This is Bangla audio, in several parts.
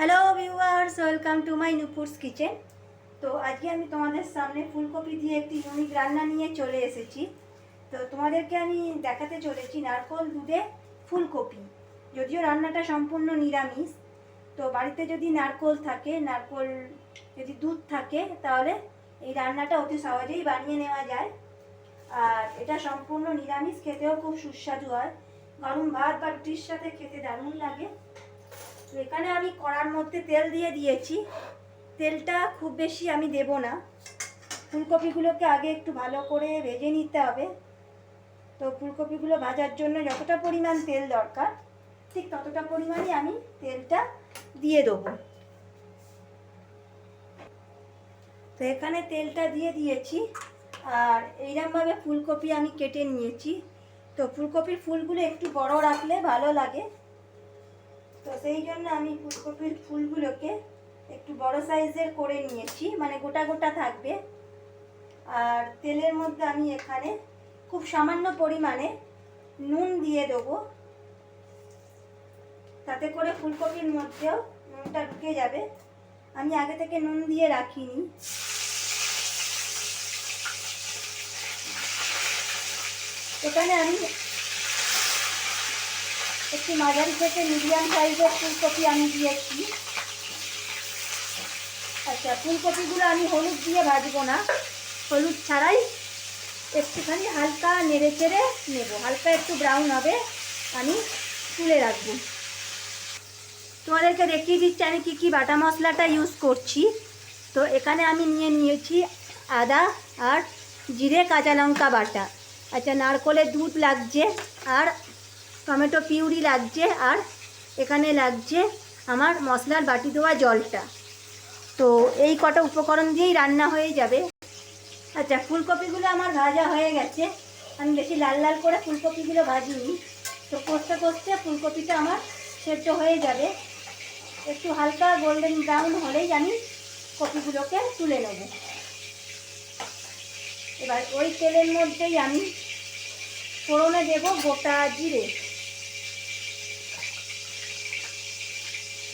Hello viewers, welcome to my Nupur's kitchen. তো আজকে আমি তোমাদের সামনে ফুলকপি দিয়ে একটি ইউনিক রান্না নিয়ে চলে এসেছি। তো তোমাদেরকে আমি দেখাতে চলেছি নারকোল দুধে ফুলকপি। যদিও রান্নাটা সম্পূর্ণ নিরামিষ, তো বাড়িতে যদি নারকোল থাকে, নারকোল যদি দুধ থাকে, তাহলে এই রান্নাটা অতি সহজেই বানিয়ে নেওয়া যায়। আর এটা সম্পূর্ণ নিরামিষ, খেতেও খুব সুস্বাদু হয়। গরম ভাত বা রুটির সাথে খেতে দারুণ লাগে। তো এখানে আমি কড়ার মধ্যে তেল দিয়ে দিয়েছি। তেলটা খুব বেশি আমি দেব না, ফুলকপিগুলোকে আগে একটু ভালো করে ভেজে নিতে হবে। তো ফুলকপিগুলো ভাজার জন্য যতটা পরিমাণ তেল দরকার, ঠিক ততটা পরিমাণই আমি তেলটা দিয়ে দেবো। তো এখানে তেলটা দিয়ে দিয়েছি, আর এইরকমভাবে ফুলকপি আমি কেটে নিয়েছি। তো ফুলকপির ফুলগুলো একটু বড় রাখলে ভালো লাগে, তো সেই জন্য আমি ফুলকপির ফুলগুলোকে একটু বড় সাইজের করে নিয়েছি, মানে গোটা গোটা থাকবে। আর তেলের মধ্যে আমি এখানে খুব সামান্য পরিমাণে নুন দিয়ে দেবো, তাতে করে ফুলকপির মধ্যেও নুনটা ঢুকে যাবে। আমি আগে থেকে নুন দিয়ে রাখিনি। এখানে আমি একটু মাঝারি থেকে মিডিয়াম সাইজের ফুলকপি আমি দিয়েছি। আচ্ছা, ফুলকপিগুলো আমি হলুদ দিয়ে ভাজবো না, হলুদ ছাড়াই একটুখানি হালকা নেড়ে চেড়ে নেব। হালকা একটু ব্রাউন হবে, আমি তুলে রাখবো। তোমাদেরকে দেখিয়ে দিচ্ছি আমি কী বাটা মশলাটা ইউজ করছি। তো এখানে আমি নিয়েছি আদা আর জিরে, কাঁচা লঙ্কা বাটা। আচ্ছা, নারকোলের দুধ লাগছে, আর টমেটো পিউরি লাগছে, আর এখানে লাগছে আমার মশলার বাটি দেওয়া জলটা। তো এই কটা উপকরণ দিয়েই রান্না হয়ে যাবে। আচ্ছা, ফুলকপিগুলো আমার ভাজা হয়ে গেছে। আমি বেশি লাল লাল করে ফুলকপিগুলো ভাজিনি। তো কষতে কষতে ফুলকপিটা আমার সেদ্ধ হয়ে যাবে। একটু হালকা গোল্ডেন ব্রাউন হলেই আমি কপিগুলোকে তুলে নেব। এবার ওই তেলের মধ্যেই আমি ফোড়নে দেব গোটা জিরে।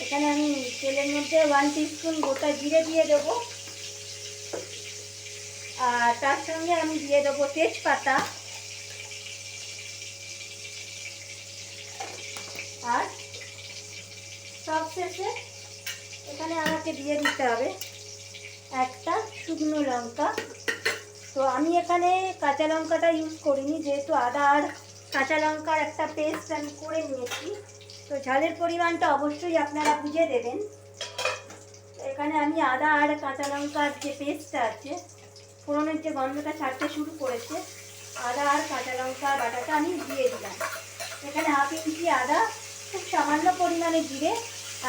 এখানে আমি তেলের মধ্যে 1 টিস্পুন গোটা জিরে দিয়ে দেবো, আর তার সঙ্গে আমি দিয়ে দেবো তেজপাতা, আর সবশেষে এখানে আমাকে দিয়ে দিতে হবে একটা শুকনো লঙ্কা। তো আমি এখানে কাঁচা লঙ্কাটা ইউজ করিনি, যেহেতু আদা আর কাঁচা লঙ্কার একটা পেস্ট আমি করে নিয়েছি। তো ঝালের পরিমাণটা অবশ্যই আপনারা বুঝে দেবেন। এখানে আমি আদা আর কাঁচা লঙ্কার যে পেস্টটা আছে, ফোড়নের যে গন্ধটা ছাড়তে শুরু করেছে, আদা আর কাঁচা লঙ্কা বাটাটা আমি দিয়ে দিলাম। এখানে 1/2 ইঞ্চি আদা, খুব সামান্য পরিমাণে জিরে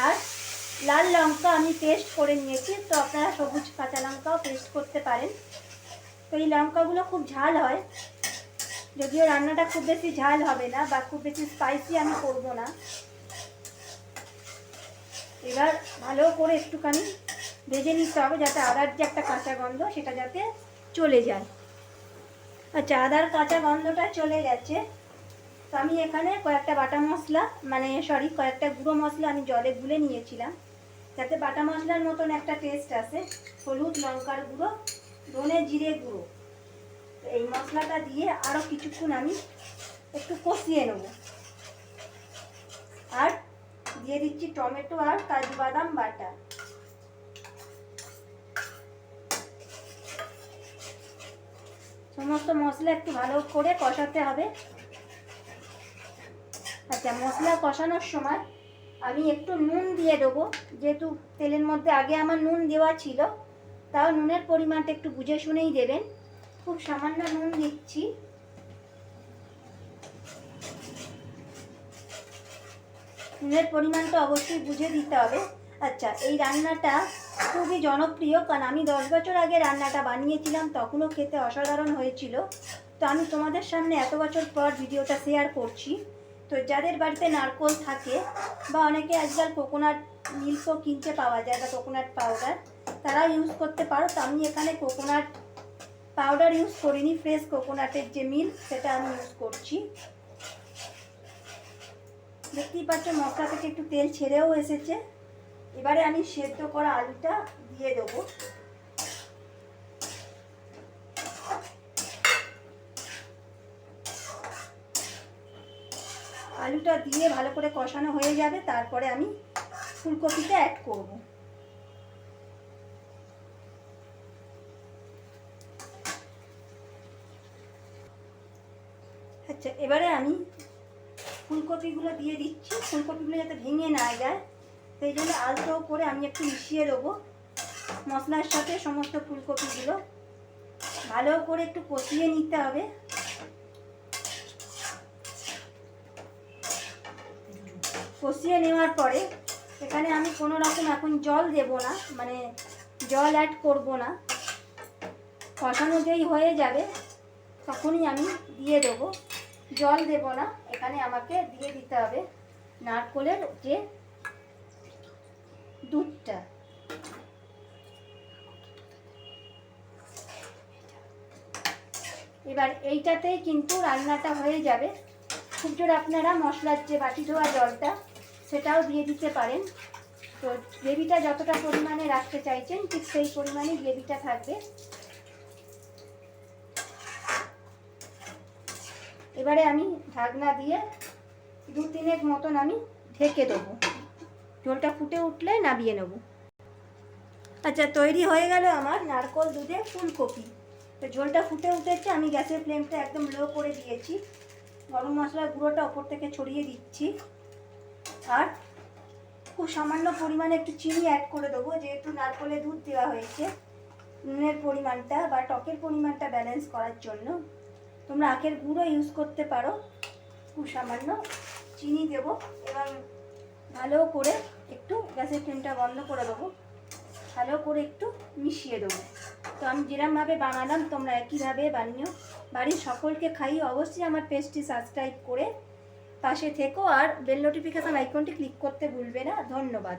আর লাল লঙ্কা আমি পেস্ট করে নিয়েছি। তো আপনারা সবুজ কাঁচা লঙ্কাও পেস্ট করতে পারেন। তো এই লঙ্কাগুলো খুব ঝাল হয়, যদিও রান্নাটা খুব বেশি ঝাল হবে না বা খুব বেশি স্পাইসি আমি করব না। এবার ভালো করে একটুখানি ভেজে নিতে হবে, যাতে আদার যে একটা কাঁচা গন্ধ সেটা যাতে চলে যায়। আচ্ছা, আদার কাঁচা গন্ধটা চলে গেছে। তো আমি এখানে কয়েকটা বাটা মশলা, কয়েকটা গুঁড়ো মশলা আমি জলে গুলে নিয়েছিলাম, যাতে বাটা মশলার মতন একটা টেস্ট আসে। হলুদ, লঙ্কার গুঁড়ো, ধনে জিরে গুঁড়ো। তো এই মশলাটা দিয়ে আরও কিছুক্ষণ আমি একটু কষিয়ে নেব। আর দিয়ে দিচ্ছি টমেটো আর কাজু বাদাম বাটা। সমস্ত মশলা একটু ভালো করে কষাতে হবে। আচ্ছা, মশলা কষানোর সময় আমি একটু নুন দিয়ে দেবো, যেহেতু তেলের মধ্যে আগে আমার নুন দেওয়া ছিল। তাও নুনের পরিমাণটা একটু বুঝে শুনেই দেবেন। খুব সামান্য নুন দিচ্ছি। নুনের পরিমাণটা অবশ্যই বুঝে দিতে হবে। আচ্ছা, এই রান্নাটা খুবই জনপ্রিয়, কারণ আমি 10 বছর আগে রান্নাটা বানিয়েছিলাম, তখনও খেতে অসাধারণ হয়েছিল। তো আমি তোমাদের সামনে এত বছর পর ভিডিওটা শেয়ার করছি। তো যাদের বাড়িতে নারকোল থাকে, বা অনেকে আজকাল কোকোনাট মিল্কও কিনতে পাওয়া যায়, বা কোকোনাট পাউডার, তারা ইউজ করতে পারো। তো আমি এখানে কোকোনাট পাউডার ইউজ করিনি, ফ্রেশ কোকোনাটের যে মিল্ক সেটা আমি ইউজ করছি। দেখতেই পাচ্ছ মশলা থেকে একটু তেল ছেড়েও এসেছে। এবারে আমি সেদ্ধ করা আলুটা দিয়ে দেবো। আলুটা দিয়ে ভালো করে কষানো হয়ে যাবে, তারপরে আমি ফুলকপিটা অ্যাড করব। আচ্ছা, এবারে আমি ফুলকপিগুলো দিয়ে দিচ্ছি। ফুলকপিগুলো যাতে ভেঙে না যায় সেই জন্য আলতো করে আমি একটু মিশিয়ে দেবো মশলার সাথে। সমস্ত ফুলকপিগুলো ভালো করে একটু কষিয়ে নিতে হবে। কষিয়ে নেওয়ার পরে এখানে আমি কোনো রকম এখন জল দেব না, মানে জল অ্যাড করব না। কষানো যেই হয়ে যাবে তখনই আমি দিয়ে দেবো, জল দেব না। এখানে আমাকে দিয়ে দিতে হবে নারকোলের যে দুধটা। এবার এইটাতেই কিন্তু রান্নাটা হয়ে যাবে। খুব জোর আপনারা মশলার যে বাটি ধোয়া জলটা সেটাও দিয়ে দিতে পারেন। তো গ্রেভিটা যতটা পরিমাণে রাখতে চাইছেন ঠিক সেই পরিমাণে গ্রেভিটা থাকবে। এবারে আমি ঢাকনা দিয়ে 2-3 মতন আমি ঢেকে দেবো। ঝোলটা ফুটে উঠলে নামিয়ে নেব। আচ্ছা, তৈরি হয়ে গেল আমার নারকোল দুধে ফুলকপি। তো ঝোলটা ফুটে উঠেছে, আমি গ্যাসের ফ্লেমটা একদম লো করে দিয়েছি। গরম মশলার গুঁড়োটা ওপর থেকে ছড়িয়ে দিচ্ছি, আর খুব সামান্য পরিমাণে একটু চিনি অ্যাড করে দেবো, যেহেতু নারকোলে দুধ দেওয়া হয়েছে। নুনের পরিমাণটা বা টকের পরিমাণটা ব্যালেন্স করার জন্য তোমরা আখের গুঁড়ো ইউজ করতে পারো। খুব সামান্য চিনি দেবো এবং ভালো করে একটু গ্যাসের ফ্লেমটা বন্ধ করে দেবো, ভালো করে একটু মিশিয়ে দেবো। তো আমি যেরকমভাবে বানালাম তোমরা একইভাবে বানিও। বাড়ির সকলকে খাইয়ে অবশ্যই আমার পেজটি সাবস্ক্রাইব করে পাশে থেকো, আর বেল নোটিফিকেশান আইকনটি ক্লিক করতে ভুলবে না। ধন্যবাদ।